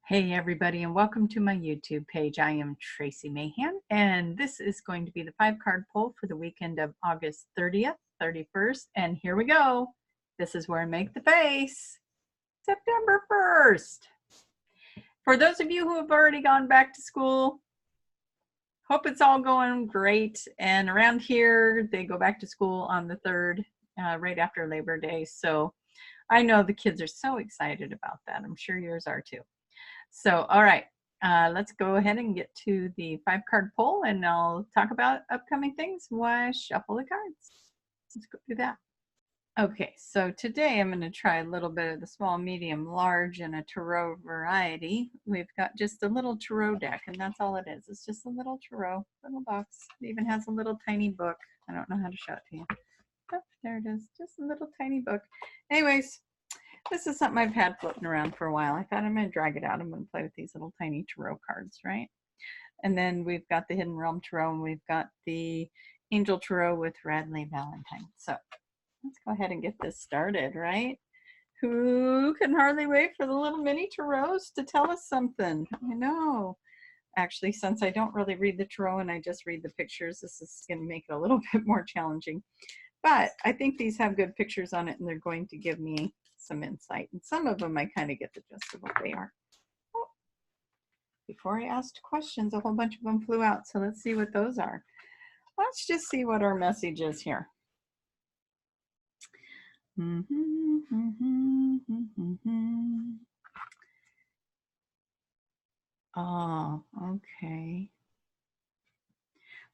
Hey everybody, and welcome to my YouTube page. I am Tracie Mahan, and this is going to be the 5-card pull for the weekend of August 30th, 31st, and here we go. This is where I make the face. September 1st. For those of you who have already gone back to school, hope it's all going great. And around here, they go back to school on the 3rd, right after Labor Day. So I know the kids are so excited about that. I'm sure yours are too. So, all right, let's go ahead and get to the 5-card pull, and I'll talk about upcoming things while I shuffle the cards. Let's go do that. Okay, so today I'm going to try a little bit of the small, medium, large, and a tarot variety. We've got just a little tarot deck, and that's all it is. It's just a little tarot, little box. It even has a little tiny book. I don't know how to show it to you. Oh, there it is, just a little tiny book. Anyways, this is something I've had floating around for a while. I thought I'm going to drag it out. I'm going to play with these little tiny tarot cards, right? And then we've got the Hidden Realm Tarot, and we've got the Angel Tarot with Radleigh Valentine. So let's go ahead and get this started, right? Who can hardly wait for the little mini tarots to tell us something? I know. Actually, since I don't really read the tarot and I just read the pictures, this is going to make it a little bit more challenging. But I think these have good pictures on it, and they're going to give me some insight. And some of them I kind of get the gist of what they are. Oh, before I asked questions, a whole bunch of them flew out. So let's see what those are. Let's just see what our message is here. Oh, okay.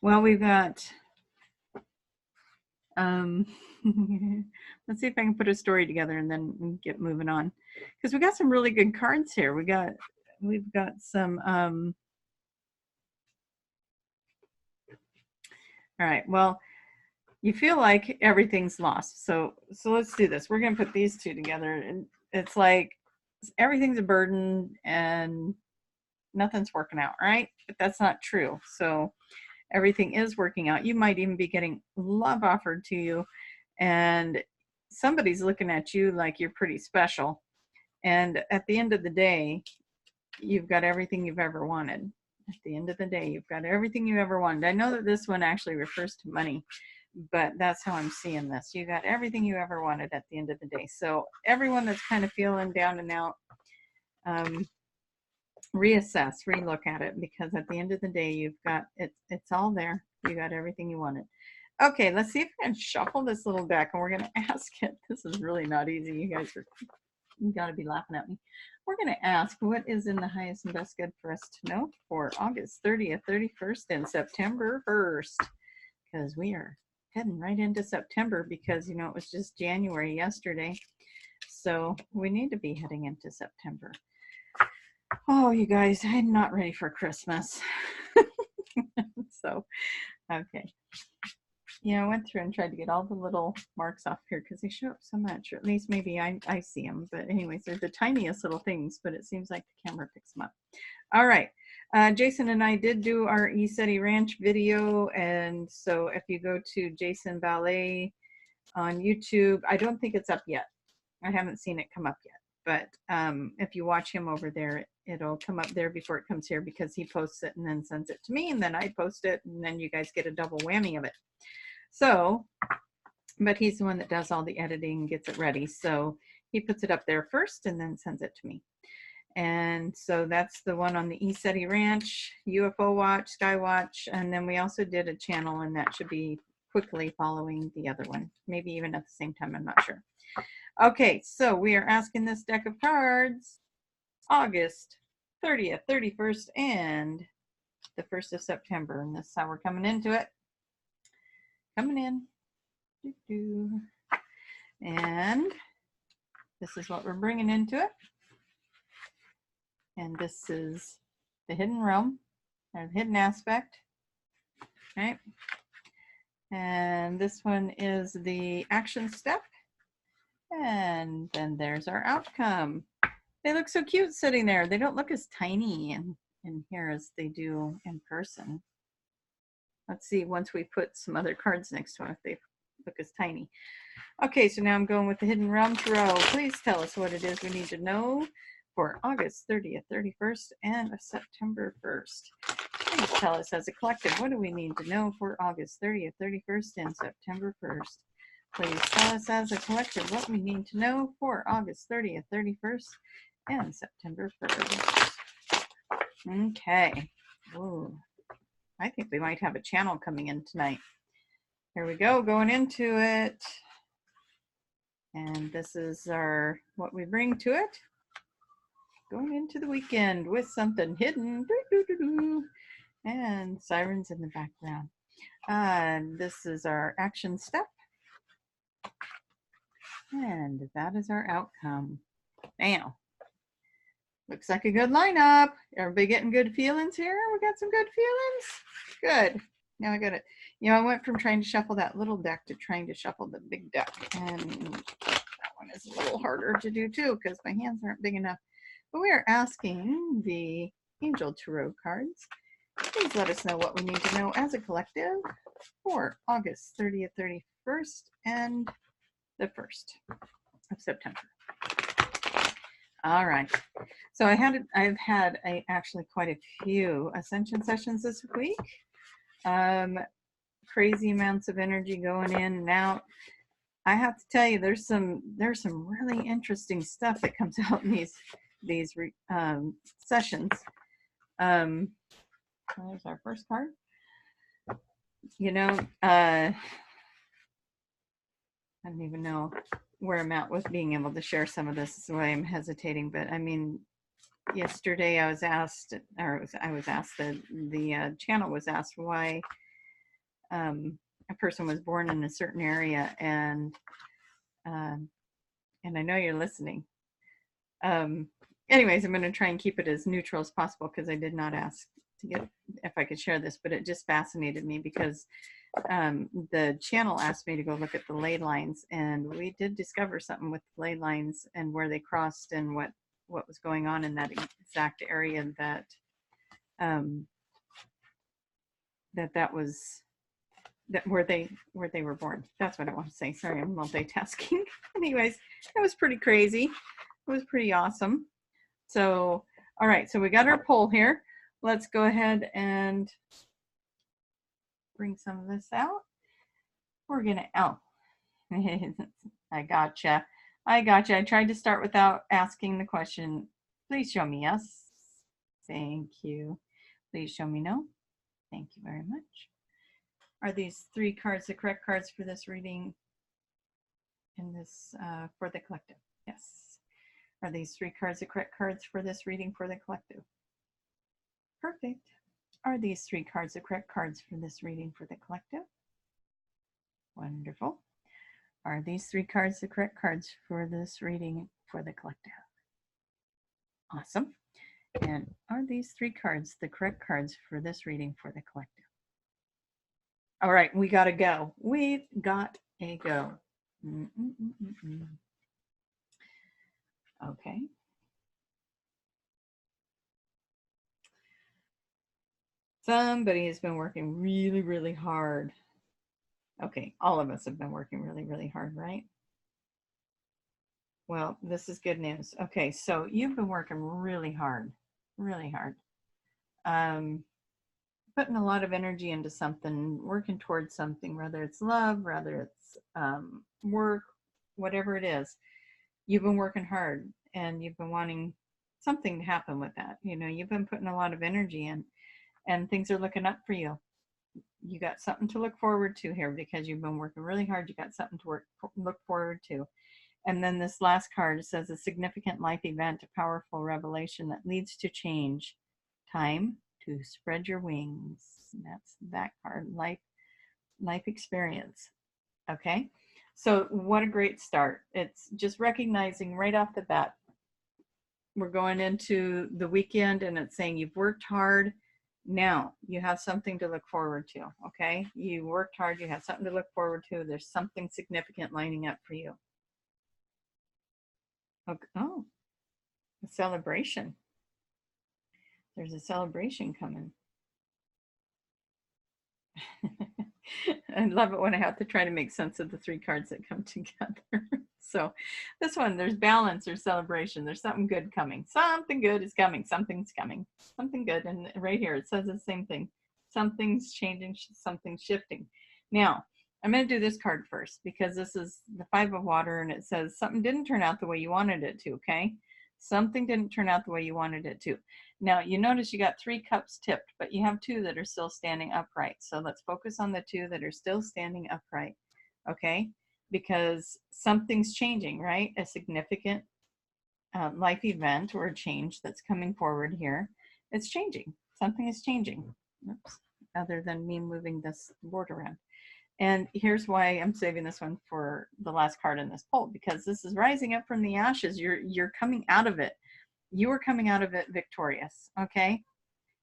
Well, we've got let's see if I can put a story together and then get moving on, because we got some really good cards here. We've got some all right, well, you feel like everything's lost, so let's do this. We're gonna put these two together, and it's like everything's a burden and nothing's working out, right? But that's not true. So everything is working out. You might even be getting love offered to you, and somebody's looking at you like you're pretty special. And at the end of the day, you've got everything you've ever wanted. At the end of the day, you've got everything you ever wanted. I know that this one actually refers to money, but that's how I'm seeing this. You got everything you ever wanted at the end of the day. So everyone that's kind of feeling down and out, reassess, relook at it, because at the end of the day, you've got it. It's all there. You got everything you wanted. Okay, let's see if I can shuffle this little deck, and we're going to ask it. This is really not easy. You got to be laughing at me. We're going to ask, what is in the highest and best good for us to know for August 30th, 31st, and September 1st? Because we are heading right into September, because, you know, it was just January yesterday. So we need to be heading into September. Oh, you guys, I'm not ready for Christmas. So, okay. You know, I went through and tried to get all the little marks off here because they show up so much, or at least maybe I see them. But anyways, they're the tiniest little things, but it seems like the camera picks them up. All right. Jason and I did do our Sept Ranch video. And so if you go to Jason Ballet on YouTube, I don't think it's up yet. I haven't seen it come up yet. But if you watch him over there, it'll come up there before it comes here, because he posts it and then sends it to me, and then I post it, and then you guys get a double whammy of it. So, but he's the one that does all the editing and gets it ready. So he puts it up there first and then sends it to me. And so that's the one on the Sept Ranch, UFO Watch, Sky Watch, and then we also did a channel, and that should be quickly following the other one, maybe even at the same time, I'm not sure. Okay, so we are asking this deck of cards August 30th, 31st, and the 1st of September, and this is how we're coming into it. Coming in. And this is what we're bringing into it. And this is the hidden realm, or the hidden aspect, right? And this one is the action step. And then there's our outcome. They look so cute sitting there. They don't look as tiny in here as they do in person. Let's see, once we put some other cards next to them, if they look as tiny. Okay, so now I'm going with the Hidden Realm Tarot. Please tell us what it is we need to know for August 30th, 31st, and September 1st. Please tell us as a collective, what do we need to know for August 30th, 31st, and September 1st? Please tell us as a collective what we need to know for August 30th, 31st, and September 1st. Okay. Ooh, I think we might have a channel coming in tonight. Here we go, going into it. And this is our what we bring to it. Going into the weekend with something hidden. And sirens in the background. This is our action step. And that is our outcome. Now, looks like a good lineup. Everybody getting good feelings here? We got some good feelings? Good. Now I got it. You know, I went from trying to shuffle that little deck to trying to shuffle the big deck. And that one is a little harder to do too because my hands aren't big enough. But we are asking the Angel Tarot cards. Please let us know what we need to know as a collective for August 30th, 31st, and the 1st of September. All right. So I've had actually quite a few ascension sessions this week. Crazy amounts of energy going in and out. I have to tell you, there's some really interesting stuff that comes out in these sessions. There's our first card. You know, I don't even know where I'm at with being able to share some of this. That's why I'm hesitating. But I mean, yesterday I was asked, the channel was asked why a person was born in a certain area, and I know you're listening. Anyways, I'm going to try and keep it as neutral as possible because I did not ask to get if I could share this, but it just fascinated me because the channel asked me to go look at the ley lines, and we did discover something with the ley lines and where they crossed and what was going on in that exact area that where they were born. That's what I want to say. Sorry, I'm multitasking. Anyways, it was pretty crazy. It was pretty awesome. So, all right, so we got our poll here. Let's go ahead and bring some of this out. We're gonna, oh, I gotcha. I tried to start without asking the question. Please show me yes. Thank you. Please show me no. Thank you very much. Are these 3 cards the correct cards for this reading in this for the collective? Yes. Are these 3 cards the correct cards for this reading for the collective? Perfect. Are these 3 cards the correct cards for this reading for the collective? Wonderful. Are these 3 cards the correct cards for this reading for the collective? Awesome. And are these 3 cards the correct cards for this reading for the collective? All right, we got to go. We've got a go. Okay. Somebody has been working really, really hard. Okay, all of us have been working really, really hard, right? Well, this is good news. Okay, so you've been working really hard, really hard. Putting a lot of energy into something, working towards something, whether it's love, whether it's work, whatever it is. You've been working hard and you've been wanting something to happen with that. You know, you've been putting a lot of energy in and things are looking up for you. You got something to look forward to here because you've been working really hard. You got something to look forward to. And then this last card says a significant life event, a powerful revelation that leads to change. Time to spread your wings. And that's that card, life experience. Okay, so what a great start. It's just recognizing right off the bat, we're going into the weekend and it's saying you've worked hard. Now you have something to look forward to. Okay, you worked hard, you have something to look forward to. There's something significant lining up for you. Okay. Oh, a celebration. There's a celebration coming. I love it when I have to try to make sense of the three cards that come together. So this one, there's balance, there's celebration, there's something good coming. Something good is coming. Something's coming. Something good. And right here, it says the same thing. Something's changing, something's shifting. Now, I'm going to do this card first because this is the Five of Water and it says something didn't turn out the way you wanted it to, okay? Something didn't turn out the way you wanted it to. Now, you notice you got 3 cups tipped, but you have 2 that are still standing upright. So let's focus on the 2 that are still standing upright, okay? Because something's changing, right? A significant life event or a change that's coming forward here. It's changing. Something is changing. Oops. Other than me moving this board around. And here's why I'm saving this one for the last card in this poll, because this is rising up from the ashes. You're coming out of it. You are coming out of it victorious, okay?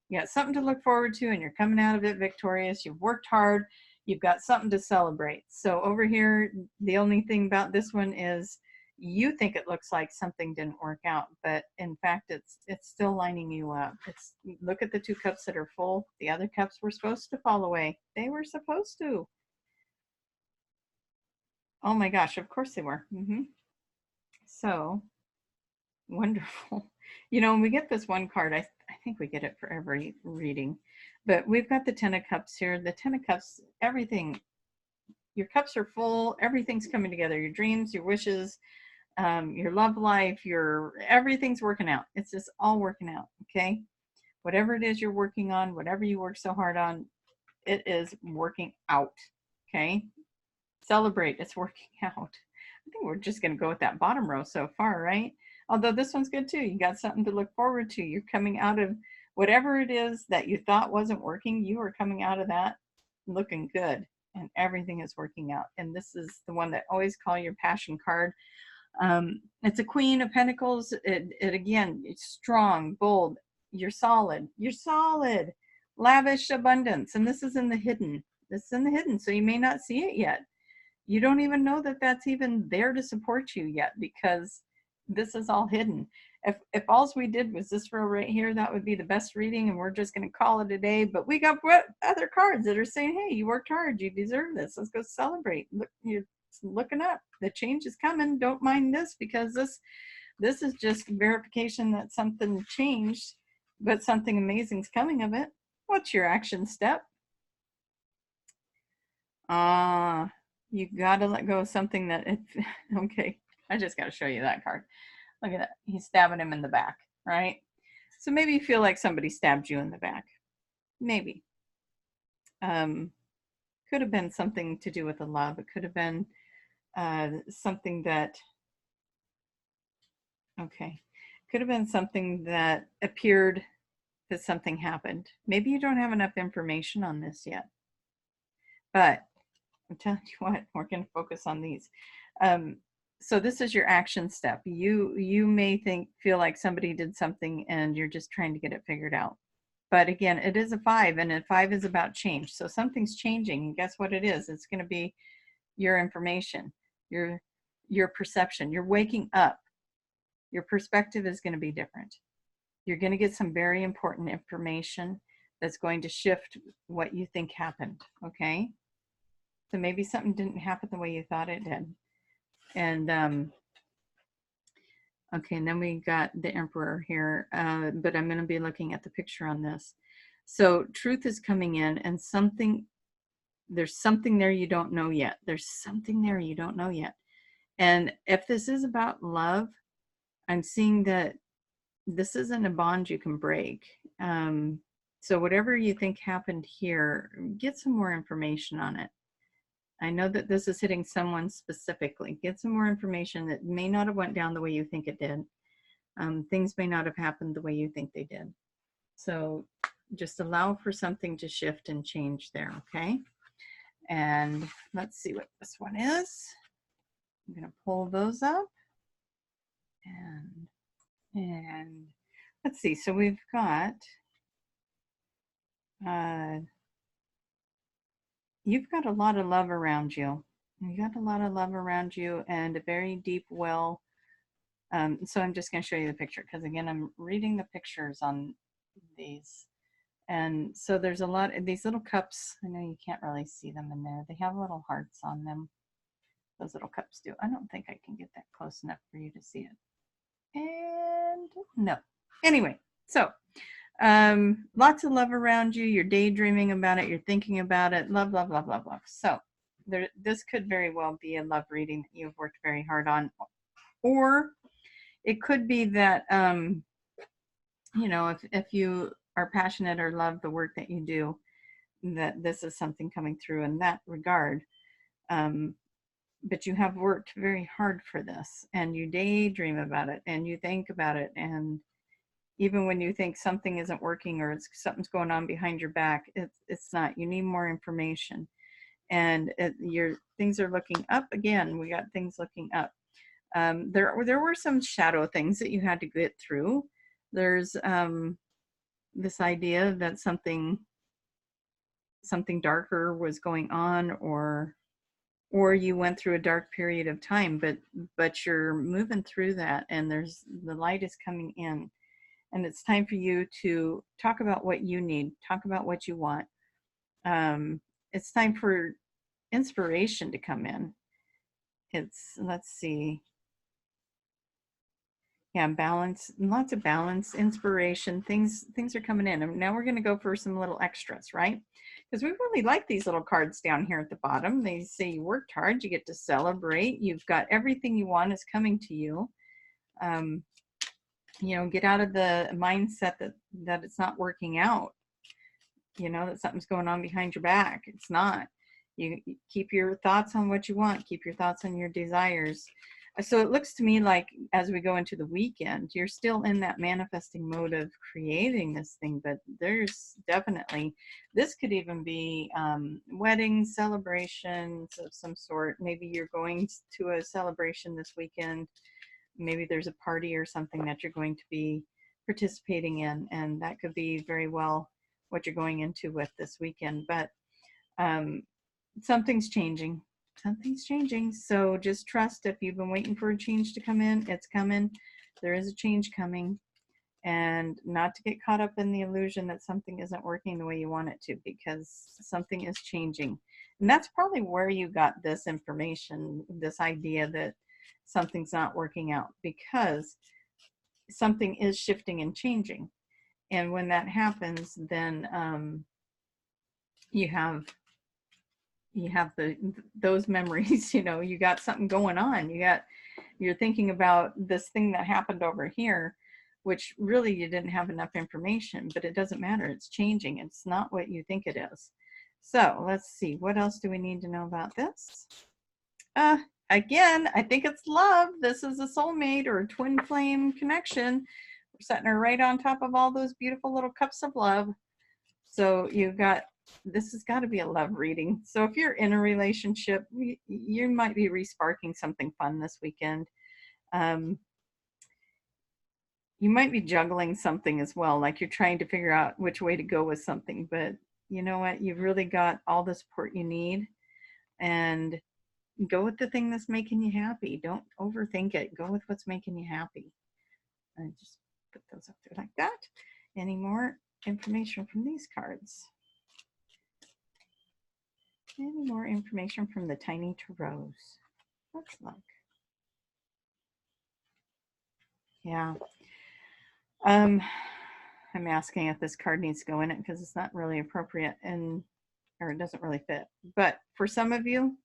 You got something to look forward to and you're coming out of it victorious. You've worked hard. You've got something to celebrate. So over here, the only thing about this one is you think it looks like something didn't work out, but in fact, it's still lining you up. It's, look at the 2 cups that are full. The other cups were supposed to fall away. They were supposed to. Oh my gosh, of course they were. So wonderful. You know, when we get this one card, I think we get it for every reading, but we've got the 10 of Cups here. The 10 of Cups, everything, your cups are full, everything's coming together, your dreams, your wishes, your love life, everything's working out. It's just all working out, okay? Whatever it is you're working on, whatever you work so hard on, it is working out, okay? Celebrate, it's working out. I think we're just going to go with that bottom row so far, right? Although this one's good too. You got something to look forward to. You're coming out of whatever it is that you thought wasn't working. You are coming out of that looking good and everything is working out. And this is the one that I always call your passion card. It's a Queen of Pentacles. It again, it's strong, bold. You're solid. You're solid. Lavish abundance. And this is in the hidden. This is in the hidden. So you may not see it yet. You don't even know that that's even there to support you yet because this is all hidden. If all we did was this row right here, that would be the best reading and we're just going to call it a day. But we got other cards that are saying, hey, you worked hard. You deserve this. Let's go celebrate. Look, you're looking up. The change is coming. Don't mind this because this is just verification that something changed, but something amazing is coming of it. What's your action step? You gotta let go of something that okay, I just gotta show you that card. Look at that. He's stabbing him in the back, right? So maybe you feel like somebody stabbed you in the back. Maybe. Could have been something to do with the love. It could have been something that, okay, could have been something that appeared that something happened. Maybe you don't have enough information on this yet. But I'm telling you what, we're going to focus on these. So this is your action step. You may feel like somebody did something and you're just trying to get it figured out. But again, it is a 5 and a 5 is about change. So something's changing and guess what it is? It's going to be your information, your perception. You're waking up. Your perspective is going to be different. You're going to get some very important information that's going to shift what you think happened, okay? So maybe something didn't happen the way you thought it did. And okay, and then we got the Emperor here, but I'm going to be looking at the picture on this. So truth is coming in and there's something there you don't know yet. There's something there you don't know yet. And if this is about love, I'm seeing that this isn't a bond you can break. So whatever you think happened here, get some more information on it. I know that this is hitting someone specifically. Get some more information that may not have went down the way you think it did. Things may not have happened the way you think they did. So just allow for something to shift and change there, okay? And let's see what this one is. I'm going to pull those up. And let's see. So we've got... you've got a lot of love around you. You got a lot of love around you and a very deep well. So I'm just going to show you the picture because again, I'm reading the pictures on these And so there's a lot of these little cups. I know you can't really see them in there. They have little hearts on them. Those little cups do. I don't think I can get that close enough for you to see it. And no. Anyway, so lots of love around you. You're daydreaming about it. You're thinking about it. Love, love, love, love, love. So this could very well be a love reading that you've worked very hard on. Or it could be that, you know, if you are passionate or love the work that you do, that this is something coming through in that regard. But you have worked very hard for this, and you daydream about it, and you think about it, and even when you think something isn't working or something's going on behind your back, it's not. You need more information, and your things are looking up again. We got things looking up. There were some shadow things that you had to get through. There's this idea that something darker was going on, or you went through a dark period of time, but you're moving through that, and the light is coming in, and it's time for you to talk about what you need, talk about what you want. It's time for inspiration to come in. Let's see. Yeah, balance, lots of balance, inspiration, things are coming in. And now we're going to go for some little extras, right? Because we really like these little cards down here at the bottom. They say you worked hard, you get to celebrate, you've got everything you want is coming to you. You know, get out of the mindset that it's not working out, you know, that something's going on behind your back. It's not. You keep your thoughts on what you want, keep your thoughts on your desires. So it looks to me like as we go into the weekend, you're still in that manifesting mode of creating this thing, but there's definitely, this could even be weddings, celebrations of some sort. Maybe you're going to a celebration this weekend. Maybe there's a party or something that you're going to be participating in, and that could be very well what you're going into with this weekend. But something's changing. Something's changing. So just trust, if you've been waiting for a change to come in, it's coming. There is a change coming, and not to get caught up in the illusion that something isn't working the way you want it to, because something is changing. And that's probably where you got this information, this idea that something's not working out, because something is shifting and changing. And when that happens, then you have those memories. You know, you got something going on, you're thinking about this thing that happened over here, which really you didn't have enough information, but it doesn't matter, it's changing, it's not what you think it is. So let's see, what else do we need to know about this? Again, I think it's love. This is a soulmate or a twin flame connection. We're setting her right on top of all those beautiful little cups of love. So you've got, this has got to be a love reading. So if you're in a relationship, you might be resparking something fun this weekend. You might be juggling something as well, like you're trying to figure out which way to go with something. But you know what? You've really got all the support you need, and go with the thing that's making you happy. Don't overthink it. Go with what's making you happy. And just put those up there like that. Any more information from these cards? Any more information from the Tiny Tarots? Let's look. Yeah. I'm asking if this card needs to go in it because it's not really appropriate, and or it doesn't really fit. But for some of you,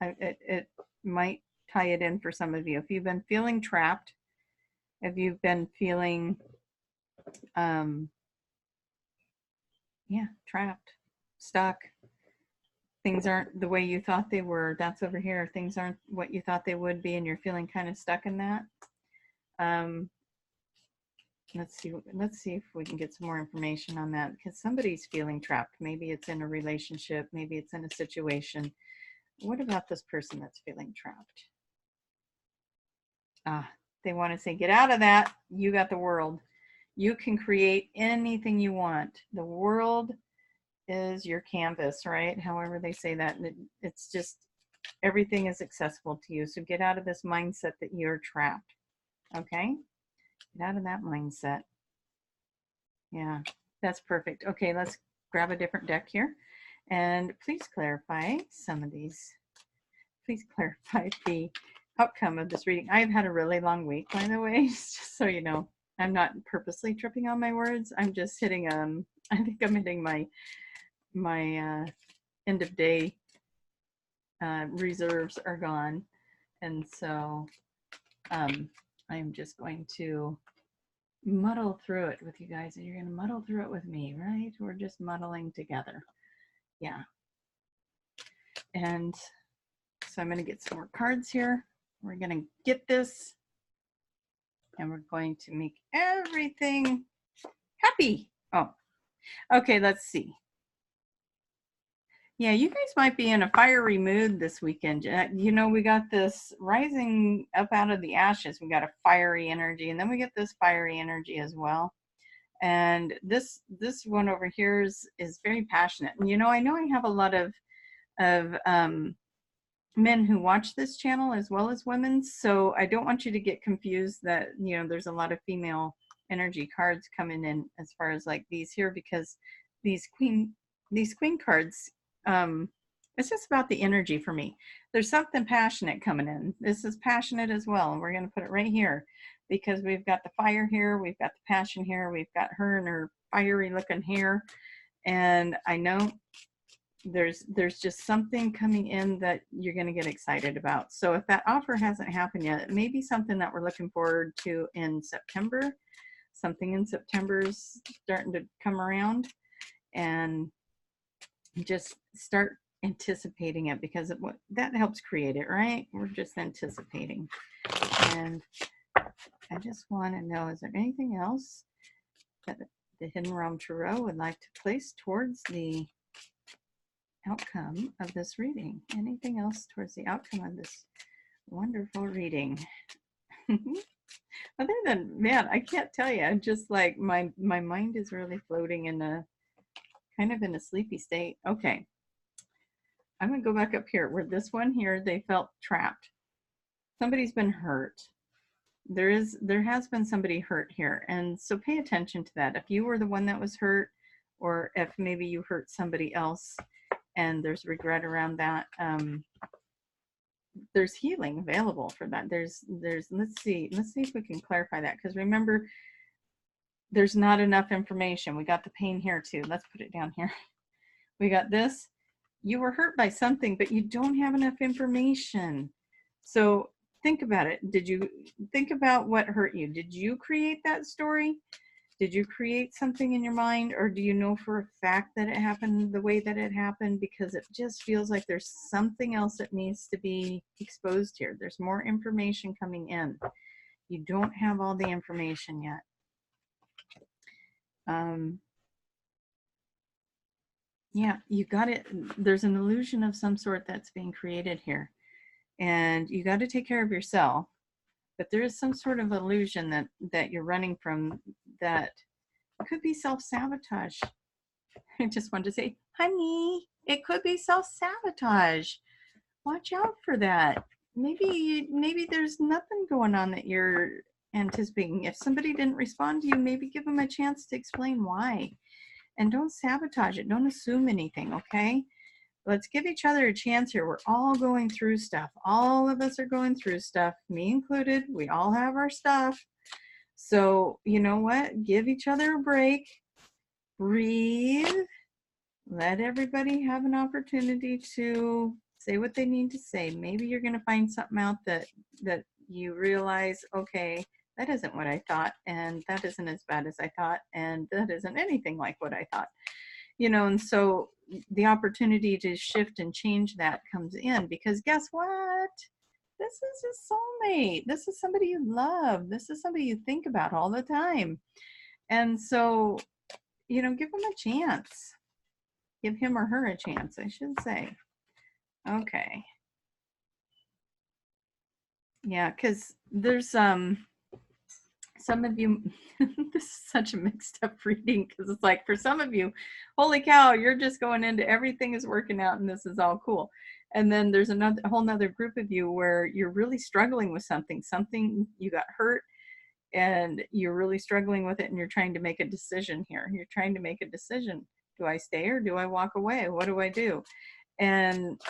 it might tie it in for some of you. If you've been feeling trapped, if you've been feeling trapped, stuck, things aren't the way you thought they were, that's over here, things aren't what you thought they would be, and you're feeling kind of stuck in that. Let's see if we can get some more information on that, because somebody's feeling trapped. Maybe it's in a relationship, maybe it's in a situation. What about this person that's feeling trapped? They want to say, get out of that. You got the world. You can create anything you want. The world is your canvas, right? However they say that. It's just, everything is accessible to you. So get out of this mindset that you're trapped. Okay? Get out of that mindset. Yeah. That's perfect. Okay, let's grab a different deck here. And please clarify some of these. Please clarify the outcome of this reading. I've had a really long week, by the way, just so you know. I'm not purposely tripping on my words. I'm just hitting, I think I'm hitting my end of day reserves are gone. And so I'm just going to muddle through it with you guys, and you're going to muddle through it with me, right? We're just muddling together. Yeah. And so I'm going to get some more cards here. We're going to get this, and we're going to make everything happy. Oh, okay, let's see. Yeah, you guys might be in a fiery mood this weekend. You know, we got this rising up out of the ashes. We got a fiery energy, and then we get this fiery energy as well. And this one over here is very passionate. And you know I have a lot of men who watch this channel as well as women, so I don't want you to get confused that, you know, there's a lot of female energy cards coming in as far as like these here, because these queen cards, it's just about the energy for me. There's something passionate coming in. This is passionate as well, and we're going to put it right here because we've got the fire here, we've got the passion here, we've got her and her fiery looking hair, and I know there's just something coming in that you're going to get excited about. So if that offer hasn't happened yet, it may be something that we're looking forward to in September. Something in September is starting to come around, and just start anticipating it, because that helps create it, right? We're just anticipating. And I just want to know, is there anything else that the Hidden Realm Tarot would like to place towards the outcome of this reading? Anything else towards the outcome of this wonderful reading? Other than, man, I can't tell you. I'm just like, my mind is really floating in a kind of in a sleepy state. Okay. I'm going to go back up here where this one here, they felt trapped. Somebody's been hurt. There has been somebody hurt here. And so pay attention to that. If you were the one that was hurt, or if maybe you hurt somebody else and there's regret around that, there's healing available for that. There's let's see if we can clarify that, because remember, there's not enough information. We got the pain here too. Let's put it down here. We got this. You were hurt by something, but you don't have enough information. So think about it. Did you think about what hurt you? Did you create that story? Did you create something in your mind, or do you know for a fact that it happened the way that it happened? Because it just feels like there's something else that needs to be exposed here. There's more information coming in. You don't have all the information yet. Yeah, you got it. There's an illusion of some sort that's being created here, and you got to take care of yourself. But there is some sort of illusion that you're running from, that could be self-sabotage. I just wanted to say, honey, it could be self-sabotage. Watch out for that. Maybe there's nothing going on that you're anticipating. If somebody didn't respond to you, maybe give them a chance to explain why. And don't sabotage it. Don't assume anything, okay? Let's give each other a chance here. We're all going through stuff. All of us are going through stuff, me included. We all have our stuff. So, you know what? Give each other a break. Breathe. Let everybody have an opportunity to say what they need to say. Maybe you're going to find something out that you realize, okay, that isn't what I thought, and that isn't as bad as I thought, and that isn't anything like what I thought. You know, and so the opportunity to shift and change that comes in, because guess what? This is a soulmate. This is somebody you love. This is somebody you think about all the time. And so, you know, give them a chance. Give him or her a chance, I should say. Okay. Yeah, because there's some of you, this is such a mixed up reading, because it's like, for some of you, holy cow, you're just going into everything is working out and this is all cool. And then there's a whole nother group of you where you're really struggling with something you got hurt, and you're really struggling with it, and you're trying to make a decision here. You're trying to make a decision. Do I stay or do I walk away? What do I do? And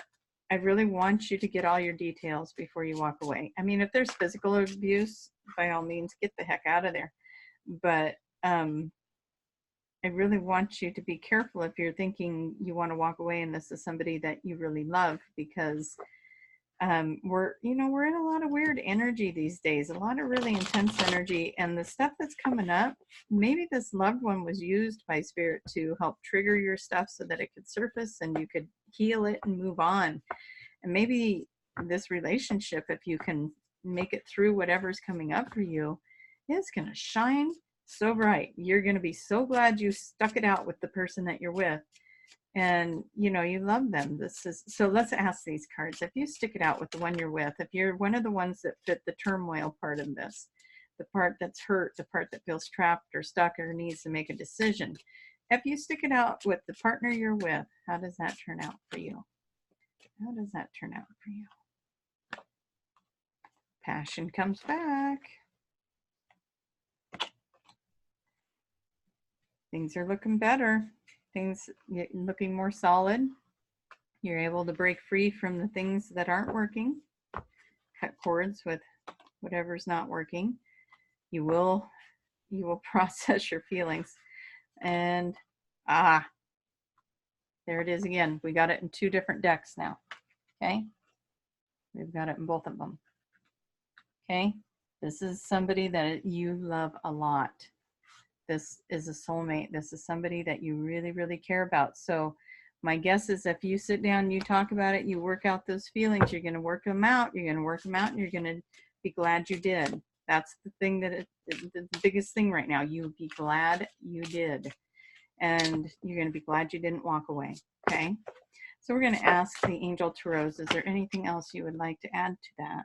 I really want you to get all your details before you walk away. I mean, if there's physical abuse, by all means, get the heck out of there. But I really want you to be careful if you're thinking you want to walk away and this is somebody that you really love, because we're in a lot of weird energy these days, a lot of really intense energy, and the stuff that's coming up, maybe this loved one was used by spirit to help trigger your stuff so that it could surface and you could heal it and move on. And maybe this relationship, if you can make it through whatever's coming up for you, it's going to shine so bright. You're going to be so glad you stuck it out with the person that you're with. And you love them. So let's ask these cards. If you stick it out with the one you're with, if you're one of the ones that fit the turmoil part of this, the part that's hurt, the part that feels trapped or stuck or needs to make a decision, if you stick it out with the partner you're with, how does that turn out for you? How does that turn out for you? Passion comes back. Things are looking better. Things looking more solid. You're able to break free from the things that aren't working. Cut cords with whatever's not working. You will process your feelings. And there it is again. We got it in 2 different decks now. Okay? We've got it in both of them. Okay? This is somebody that you love a lot. This is a soulmate. This is somebody that you really, really care about. So my guess is if you sit down, you talk about it, you work out those feelings, you're going to work them out. You're going to work them out, and you're going to be glad you did. That's the thing the biggest thing right now. You be glad you did. And you're going to be glad you didn't walk away. Okay? So we're going to ask the angel Tarots, is there anything else you would like to add to that?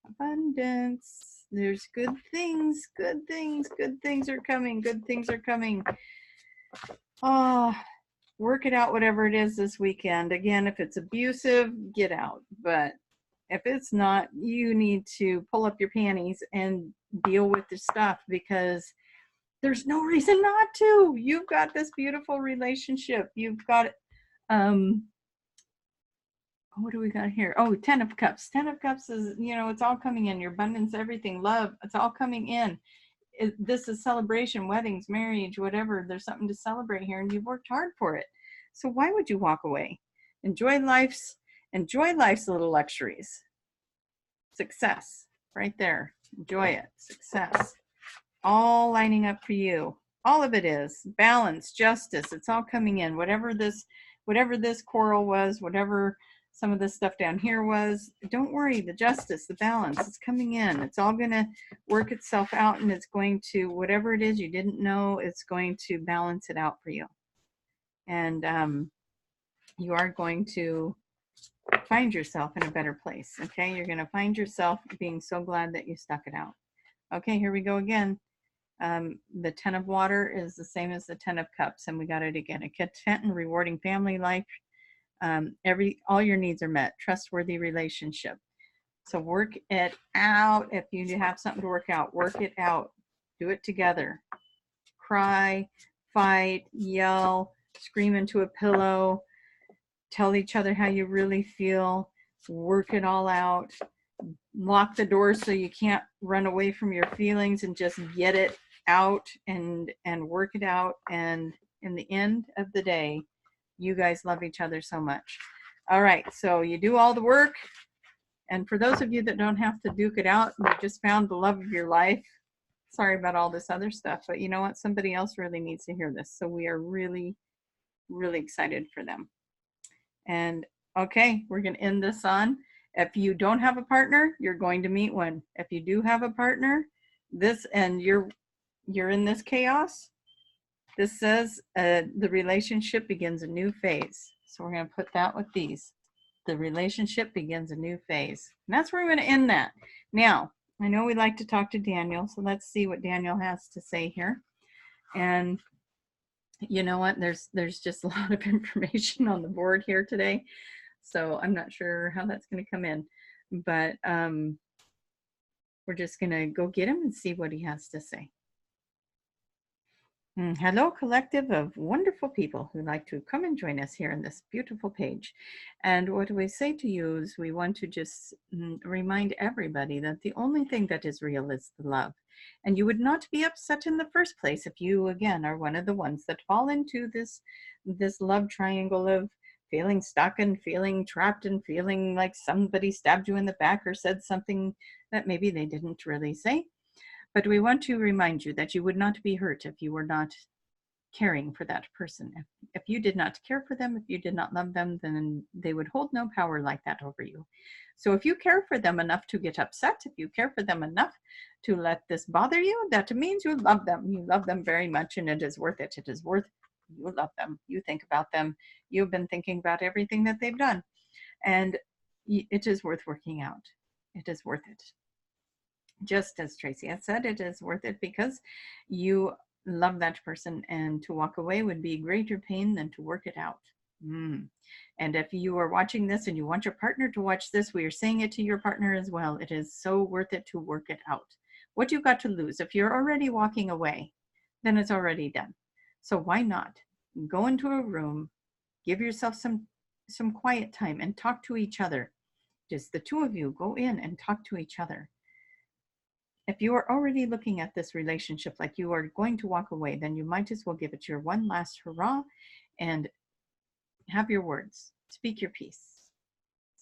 Abundance. There's good things are coming. Good things are coming. Oh, work it out, whatever it is this weekend. Again, if it's abusive, get out. But if it's not, you need to pull up your panties and deal with the stuff, because there's no reason not to. You've got this beautiful relationship. You've got what do we got here? Oh, 10 of Cups. 10 of Cups is, it's all coming in. Your abundance, everything, love, it's all coming in. This is celebration, weddings, marriage, whatever. There's something to celebrate here, and you've worked hard for it. So why would you walk away? Enjoy life's little luxuries. Success, right there. Enjoy it. Success. All lining up for you. All of it is. Balance, justice. It's all coming in. Whatever this quarrel was, whatever some of this stuff down here was, don't worry, the justice, the balance, it's coming in. It's all going to work itself out, and it's going to, whatever it is you didn't know, it's going to balance it out for you. And you are going to find yourself in a better place, okay? You're going to find yourself being so glad that you stuck it out. Okay, here we go again. The 10 of Water is the same as the 10 of Cups, and we got it again. A content and rewarding family life. All your needs are met. Trustworthy relationship. So work it out. If you have something to work out, work it out. Do it together. Cry, fight, yell, scream into a pillow, tell each other how you really feel, work it all out. Lock the door so you can't run away from your feelings, and just get it out and work it out. And in the end of the day, you guys love each other so much. All right, so you do all the work. And for those of you that don't have to duke it out, you just found the love of your life. Sorry about all this other stuff, but you know what? Somebody else really needs to hear this. So we are really, really excited for them. And okay, we're going to end this on, if you don't have a partner, you're going to meet one. If you do have a partner, and you're in this chaos, this says the relationship begins a new phase. So we're going to put that with these. The relationship begins a new phase. And that's where we're going to end that. Now, I know we like to talk to Daniel, so let's see what Daniel has to say here. And you know what? There's just a lot of information on the board here today. So I'm not sure how that's going to come in. But We're just going to go get him and see what he has to say. Hello, collective of wonderful people who like to come and join us here on this beautiful page. And what we say to you is we want to just remind everybody that the only thing that is real is the love. And you would not be upset in the first place if you, again, are one of the ones that fall into this love triangle of feeling stuck and feeling trapped and feeling like somebody stabbed you in the back or said something that maybe they didn't really say. But we want to remind you that you would not be hurt if you were not caring for that person. If you did not care for them, if you did not love them, then they would hold no power like that over you. So if you care for them enough to get upset, if you care for them enough to let this bother you, that means you love them. You love them very much, and it is worth it. It is worth, you love them. You think about them. You've been thinking about everything that they've done. And it is worth working out. It is worth it. Just as Tracie has said, it is worth it because you love that person, and to walk away would be greater pain than to work it out. And if you are watching this and you want your partner to watch this, we are saying it to your partner as well. It is so worth it to work it out. What you got to lose? If you're already walking away, then it's already done. So why not go into a room, give yourself some quiet time and talk to each other. Just the two of you go in and talk to each other. If you are already looking at this relationship like you are going to walk away, then you might as well give it your one last hurrah and have your words. Speak your piece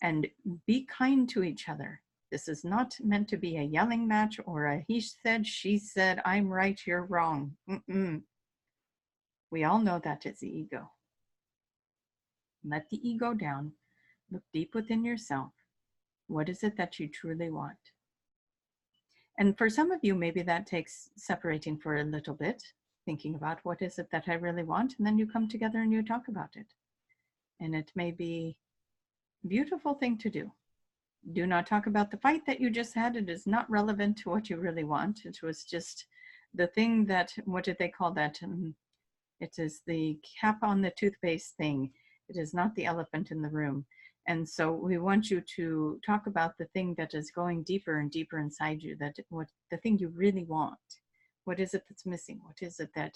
and be kind to each other. This is not meant to be a yelling match or a he said, she said, I'm right, you're wrong. We all know that is the ego. Let the ego down. Look deep within yourself. What is it that you truly want? And for some of you, maybe that takes separating for a little bit, thinking about what is it that I really want, and then you come together and you talk about it. And it may be a beautiful thing to do. Do not talk about the fight that you just had. It is not relevant to what you really want. It was just the thing that, what did they call that? It is the cap on the toothpaste thing. It is not the elephant in the room. And so we want you to talk about the thing that is going deeper and deeper inside you, that what the thing you really want. What is it that's missing? What is it that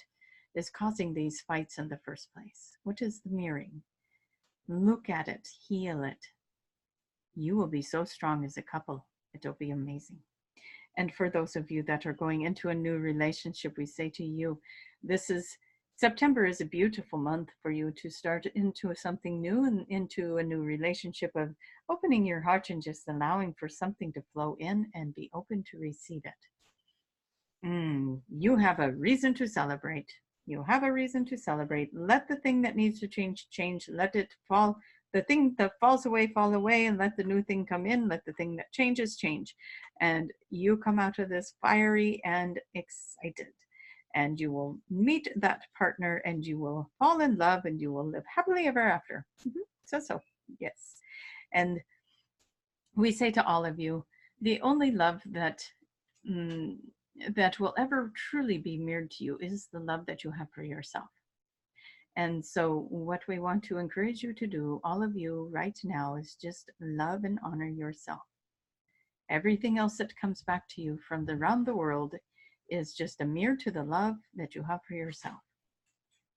is causing these fights in the first place? What is the mirroring? Look at it, heal it. You will be so strong as a couple. It'll be amazing. And for those of you that are going into a new relationship, we say to you, September is a beautiful month for you to start into something new and into a new relationship of opening your heart and just allowing for something to flow in and be open to receive it. You have a reason to celebrate. You have a reason to celebrate. Let the thing that needs to change, change. Let it fall. The thing that falls away, fall away, and let the new thing come in. Let the thing that changes, change. And you come out of this fiery and excited. And you will meet that partner and you will fall in love and you will live happily ever after. So, yes. And we say to all of you, the only love that will ever truly be mirrored to you is the love that you have for yourself. And so what we want to encourage you to do, all of you right now, is just love and honor yourself. Everything else that comes back to you from around the world is just a mirror to the love that you have for yourself.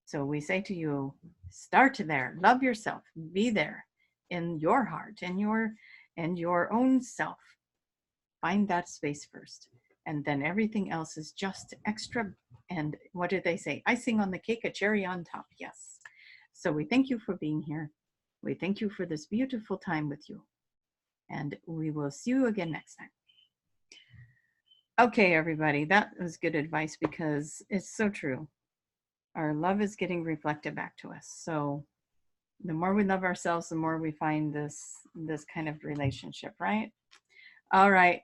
So we say to you, start there, love yourself, be there in your heart and your own self. Find that space first. And then everything else is just extra. And what did they say? Icing on the cake, a cherry on top. Yes. So we thank you for being here. We thank you for this beautiful time with you. And we will see you again next time. Okay, everybody, that was good advice because it's so true. Our love is getting reflected back to us. So the more we love ourselves, the more we find this kind of relationship, right? All right.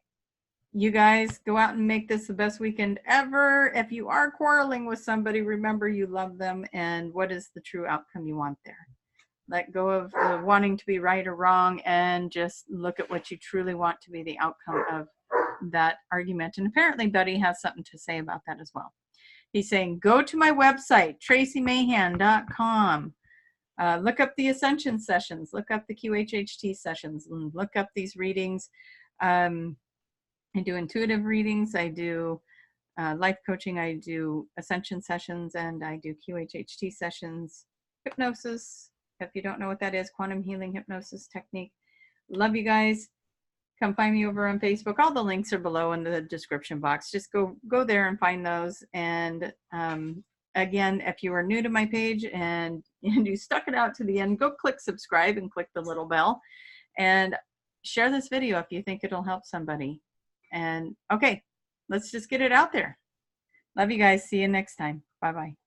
You guys go out and make this the best weekend ever. If you are quarreling with somebody, remember you love them and what is the true outcome you want there. Let go of the wanting to be right or wrong and just look at what you truly want to be the outcome of that argument. And apparently Buddy has something to say about that as well. He's saying, go to my website, traciemahan.com. Look up the Ascension sessions, look up the QHHT sessions, and look up these readings. I do intuitive readings. I do life coaching. I do ascension sessions, and I do QHHT sessions, hypnosis. If you don't know what that is, quantum healing hypnosis technique. Love you guys. Come find me over on Facebook. All the links are below in the description box. Just go there and find those. And again, if you are new to my page and you stuck it out to the end, go click subscribe and click the little bell. And share this video if you think it'll help somebody. And okay, let's just get it out there. Love you guys. See you next time. Bye-bye.